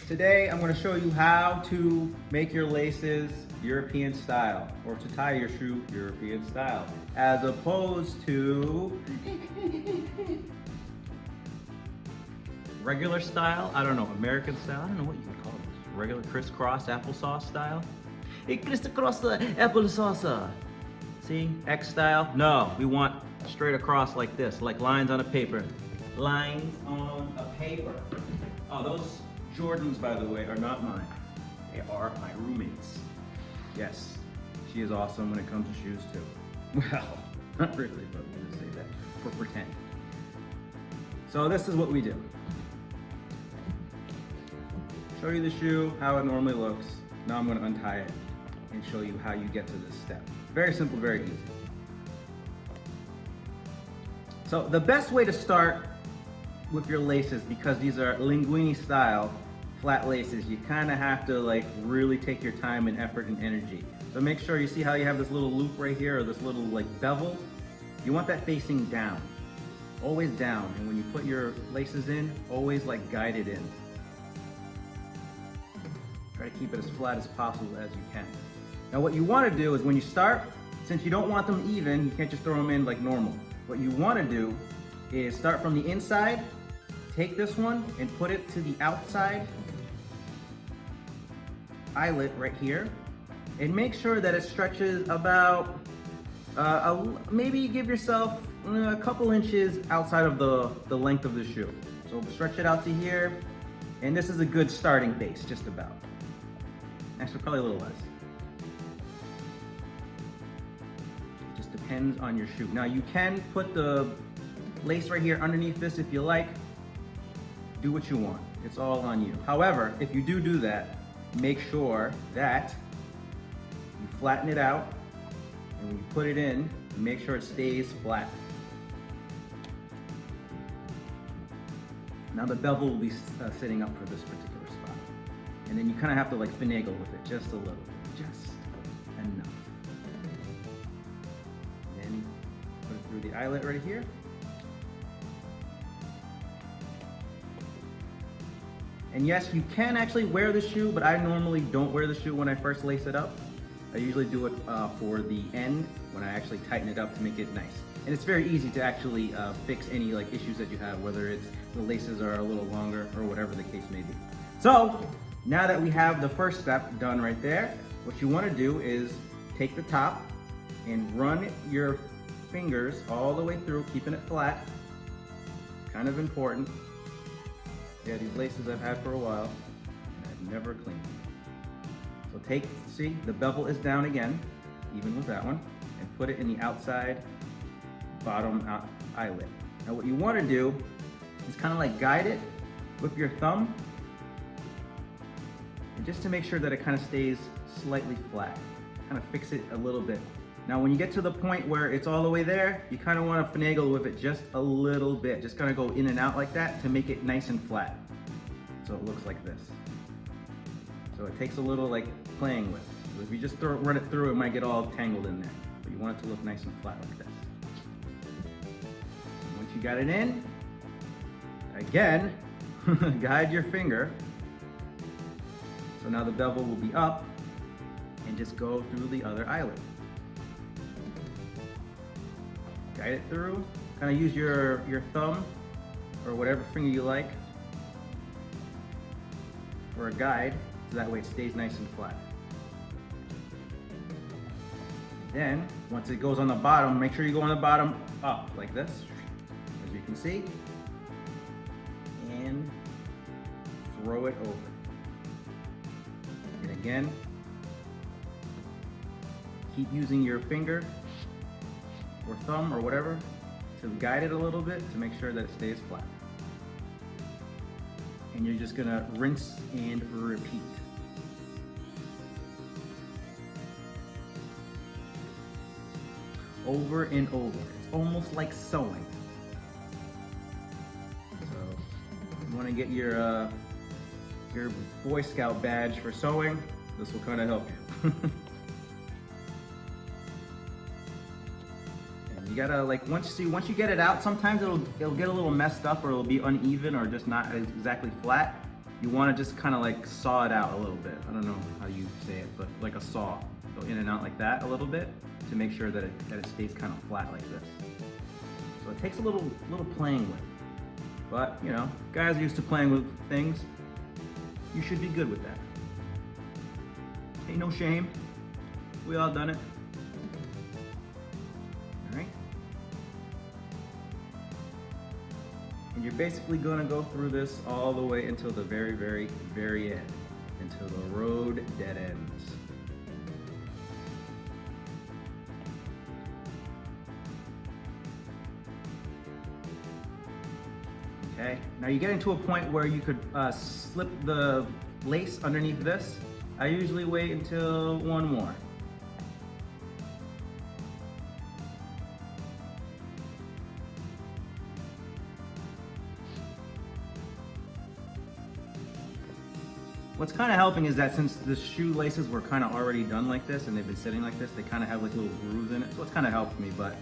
Today I'm going to show you how to make your laces European style, or to tie your shoe European style, as opposed to regular style. I don't know, American style. I don't know what you would call this. Regular crisscross applesauce style. Hey, crisscross applesauce. See, X style. No, we want straight across like this, like lines on a paper. Lines on a paper. Oh, those Jordans, by the way, are not mine. They are my roommate's. Yes, she is awesome when it comes to shoes too. Well, not really, but we'll just say that for pretend. So this is what we do. Show you the shoe, how it normally looks. Now I'm going to untie it and show you how you get to this step. Very simple, very easy. So the best way to start with your laces, because these are linguini style flat laces, you kind of have to like really take your time and effort and energy. So make sure you see how you have this little loop right here, or this little like bevel. You want that facing down, always down. And when you put your laces in, always like guide it in. Try to keep it as flat as possible as you can. Now what you want to do is when you start, since you don't want them even, you can't just throw them in like normal. What you want to do is start from the inside, take this one and put it to the outside eyelet right here, and make sure that it stretches about, maybe give yourself a couple inches outside of the length of the shoe. So stretch it out to here, and this is a good starting base, just about. Actually, probably a little less. Just depends on your shoe. Now you can put the lace right here underneath this if you like. Do what you want. It's all on you. However, if you do that, make sure that you flatten it out, and when you put it in, make sure it stays flat. Now the bevel will be sitting up for this particular spot. And then you kind of have to like finagle with it just a little, just enough. And then put it through the eyelet right here. And yes, you can actually wear the shoe, but I normally don't wear the shoe when I first lace it up. I usually do it for the end when I actually tighten it up to make it nice. And it's very easy to actually fix any like issues that you have, whether it's the laces are a little longer or whatever the case may be. So now that we have the first step done right there, what you want to do is take the top and run your fingers all the way through, keeping it flat. Kind of important. Yeah, these laces I've had for a while, and I've never cleaned them. So see, the bevel is down again, even with that one, and put it in the outside bottom eyelet. Now what you want to do is kind of like guide it with your thumb, and just to make sure that it kind of stays slightly flat. Kind of fix it a little bit. Now when you get to the point where it's all the way there, you kind of want to finagle with it just a little bit. Just kind of go in and out like that to make it nice and flat. So it looks like this. So it takes a little like playing with. So if you just run it through, it might get all tangled in there. But you want it to look nice and flat like this. And once you got it in, again, guide your finger. So now the bevel will be up, and just go through the other eyelet. Guide it through, kind of use your thumb or whatever finger you like for a guide, so that way it stays nice and flat. Then, once it goes on the bottom, make sure you go on the bottom up like this, as you can see, and throw it over. And again, keep using your finger or thumb or whatever to guide it a little bit to make sure that it stays flat. And you're just gonna rinse and repeat. Over and over. It's almost like sewing. So you wanna get your Boy Scout badge for sewing, this will kind of help you. You gotta like once you get it out, sometimes it'll get a little messed up, or it'll be uneven or just not exactly flat. you want to just kind of like saw it out a little bit. I don't know how you say it, but like a saw. Go in and out like that a little bit to make sure that it stays kind of flat like this. So it takes a little playing with. But, you know, guys are used to playing with things. You should be good with that. Ain't no shame. We all done it. All right. And you're basically gonna go through this all the way until the very, very, very end, until the road dead ends. Okay, now you're getting to a point where you could slip the lace underneath this. I usually wait until one more. What's kind of helping is that since the shoelaces were kind of already done like this and they've been sitting like this, they kind of have like little grooves in it. So it's kind of helped me, but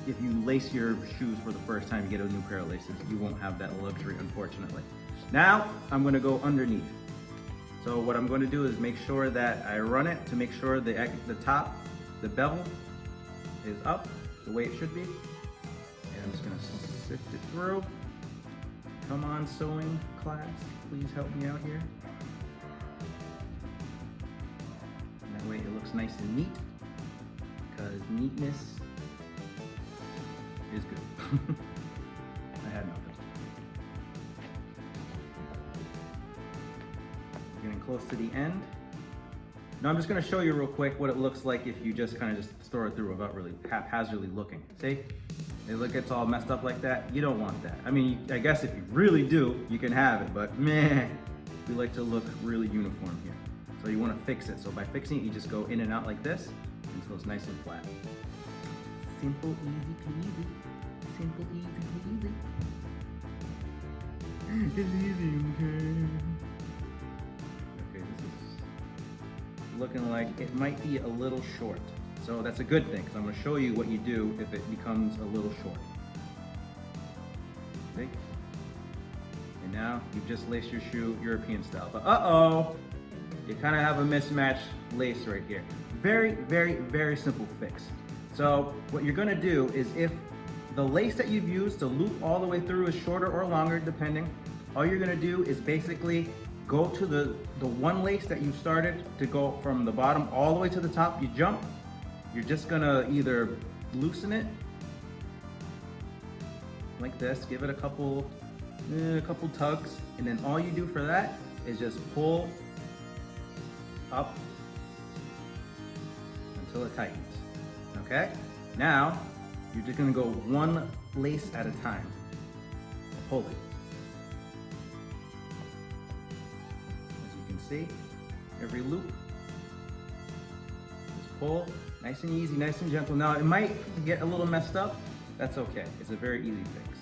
if you lace your shoes for the first time, you get a new pair of laces, you won't have that luxury, unfortunately. Now, I'm gonna go underneath. So what I'm gonna do is make sure that I run it to make sure the top, the bevel, is up the way it should be. And I'm just gonna sift it through. Come on, sewing class, please help me out here. And that way it looks nice and neat, because neatness is good. I had nothing. Getting close to the end. Now I'm just gonna show you real quick what it looks like if you just kind of just throw it through without really haphazardly looking. See? It gets all messed up like that. You don't want that. I mean, I guess if you really do, you can have it, but man, we like to look really uniform here. So you wanna fix it. So by fixing it, you just go in and out like this until it's nice and flat. Simple, easy peasy. Simple, easy peasy. It's easy, okay. Okay, this is looking like it might be a little short. So that's a good thing, because I'm going to show you what you do if it becomes a little short. See? And now you've just laced your shoe European style. But uh-oh! You kind of have a mismatched lace right here. Very, very, very simple fix. So what you're gonna do is if the lace that you've used to loop all the way through is shorter or longer, depending, all you're gonna do is basically go to the one lace that you started to go from the bottom all the way to the top, you jump, you're just gonna either loosen it like this, give it a couple tugs, and then all you do for that is just pull up until it tightens. Okay? Now, you're just gonna go one lace at a time. Pull it. As you can see, every loop, just pull, nice and easy, nice and gentle. Now, it might get a little messed up. That's okay. It's a very easy fix.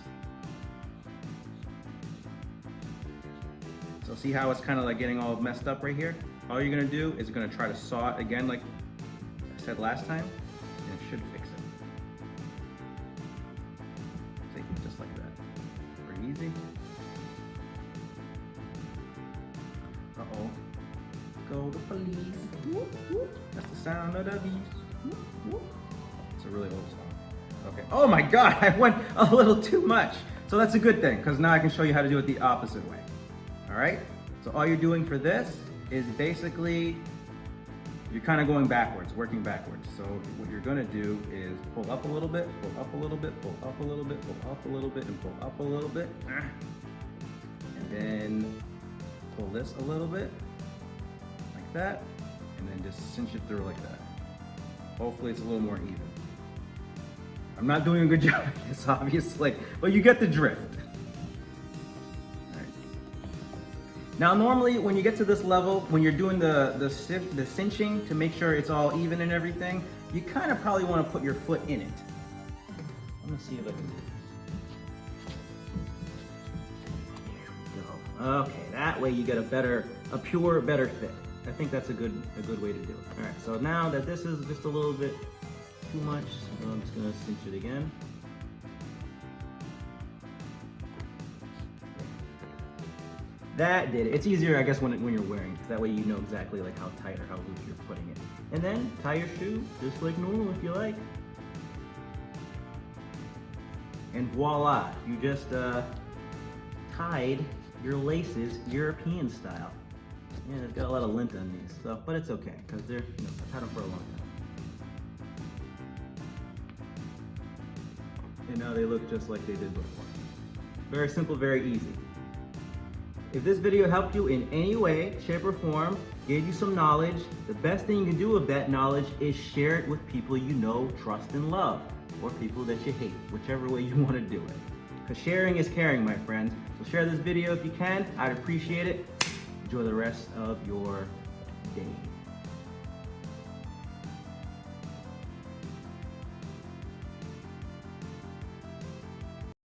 So see how it's kind of like getting all messed up right here? All you're gonna do is you're gonna try to saw it again like I said last time. And it should fix it. See, just like that. Pretty easy. Uh-oh. Go to police. Whoop, whoop. That's the sound of the beast. Whoop, whoop. It's a really old song. Okay. Oh my God, I went a little too much. So that's a good thing, because now I can show you how to do it the opposite way. All right? So all you're doing for this is basically you're kind of going backwards, working backwards. So what you're gonna do is pull up a little bit, pull up a little bit, pull up a little bit, pull up a little bit, and pull up a little bit. And then pull this a little bit, like that, and then just cinch it through like that. Hopefully it's a little more even. I'm not doing a good job of this, obviously, but you get the drift. Now normally when you get to this level, when you're doing the cinching to make sure it's all even and everything, you kind of probably want to put your foot in it. I'm gonna see if I can do this. There we go. Okay, that way you get a pure, better fit. I think that's a good way to do it. All right, so now that this is just a little bit too much, so I'm just gonna cinch it again. That did it. It's easier, I guess, when you're wearing, because that way you know exactly like how tight or how loose you're putting it. And then tie your shoe just like normal if you like. And voila, you just tied your laces European style. Yeah, it's got a lot of lint on these, so but it's okay because they're, you know, I've had them for a long time. And now they look just like they did before. Very simple, very easy. If this video helped you in any way, shape, or form, gave you some knowledge, the best thing you can do with that knowledge is share it with people you know, trust, and love, or people that you hate, whichever way you want to do it. Because sharing is caring, my friends. So share this video if you can. I'd appreciate it. Enjoy the rest of your day.